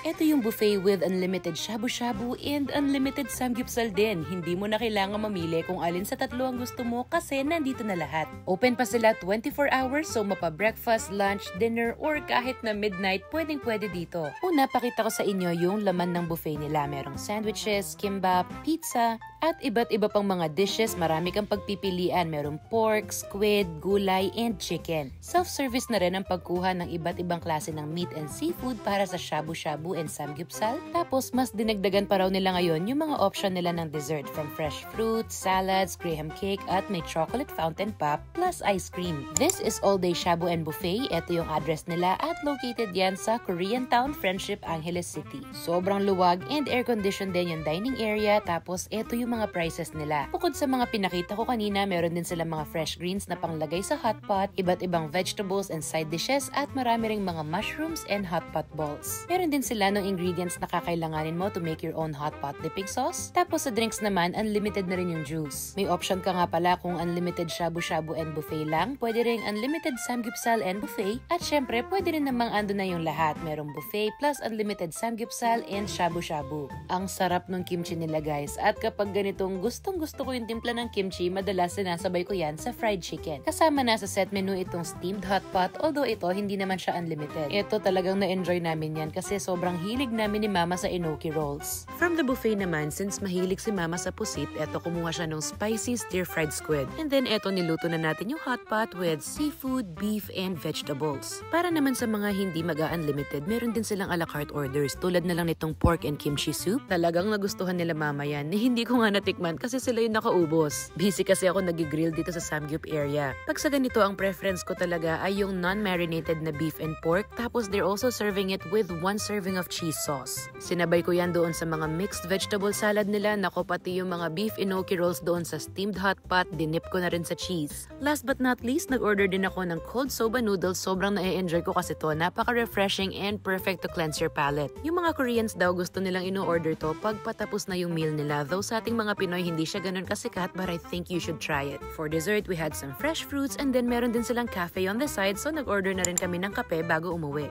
Ito yung buffet with unlimited shabu-shabu and unlimited samgyeopsal din. Hindi mo na kailangan mamili kung alin sa tatlo ang gusto mo kasi nandito na lahat. Open pa sila 24 hours so mapa-breakfast, lunch, dinner, or kahit na midnight, pwedeng-pwede dito. Una, pakita ko sa inyo yung laman ng buffet nila. Merong sandwiches, kimbap, pizza, at iba't iba pang mga dishes. Marami kang pagpipilian. Merong pork, squid, gulay, and chicken. Self-service na rin ang pagkuha ng iba't ibang klase ng meat and seafood para sa shabu-shabu and samgyeopsal. Tapos, mas dinagdagan pa raw nila ngayon yung mga option nila ng dessert from fresh fruits, salads, graham cake, at may chocolate fountain pop plus ice cream. This is all-day shabu and buffet. Ito yung address nila at located yan sa Korean Town, Friendship, Angeles City. Sobrang luwag and air-conditioned din yung dining area. Tapos, ito yung mga prices nila. Bukod sa mga pinakita ko kanina, meron din sila mga fresh greens na panglagay sa hot pot, iba't ibang vegetables and side dishes, at marami ring mga mushrooms and hot pot balls. Meron din sila ng ingredients na kakailanganin mo to make your own hot pot dipping sauce. Tapos sa drinks naman, unlimited na rin yung juice. May option ka nga pala kung unlimited shabu-shabu and buffet lang, pwede ring unlimited samgyeopsal and buffet, at syempre pwede rin namang ando na yung lahat. Merong buffet plus unlimited samgyeopsal and shabu-shabu. Ang sarap ng kimchi nila guys, at kapag ganitong gustong-gusto ko yung timpla ng kimchi, madalas sinasabay ko yan sa fried chicken. Kasama na sa set menu itong steamed hot pot, although ito hindi naman siya unlimited. Ito talagang na-enjoy namin yan kasi sobrang hilig namin ni Mama sa enoki rolls. From the buffet naman, since mahilig si Mama sa pusit, eto kumuha siya ng spicy stir-fried squid. And then eto niluto na natin yung hot pot with seafood, beef, and vegetables. Para naman sa mga hindi mag-unlimited, meron din silang a la carte orders tulad na lang nitong pork and kimchi soup. Talagang nagustuhan nila Mama yan. Hindi ko nga natikman kasi sila yung nakaubos. Busy kasi ako nag-grill dito sa Samgyup area. Pag sa ganito, ang preference ko talaga ay yung non-marinated na beef and pork, tapos they're also serving it with 1 serving of cheese sauce. Sinabay ko yan doon sa mga mixed vegetable salad nila. Nako, pati yung mga beef enoki rolls doon sa steamed hot pot, dinip ko na rin sa cheese. Last but not least, nag-order din ako ng cold soba noodles. Sobrang na-enjoy ko kasi to. Napaka-refreshing and perfect to cleanse your palate. Yung mga Koreans daw gusto nilang ino-order to pag patapos na yung meal nila. Though sa ating mga Pinoy, hindi siya ganun kasikat, but I think you should try it. For dessert, we had some fresh fruits and then meron din silang cafe on the side, so nag-order na rin kami ng kape bago umuwi.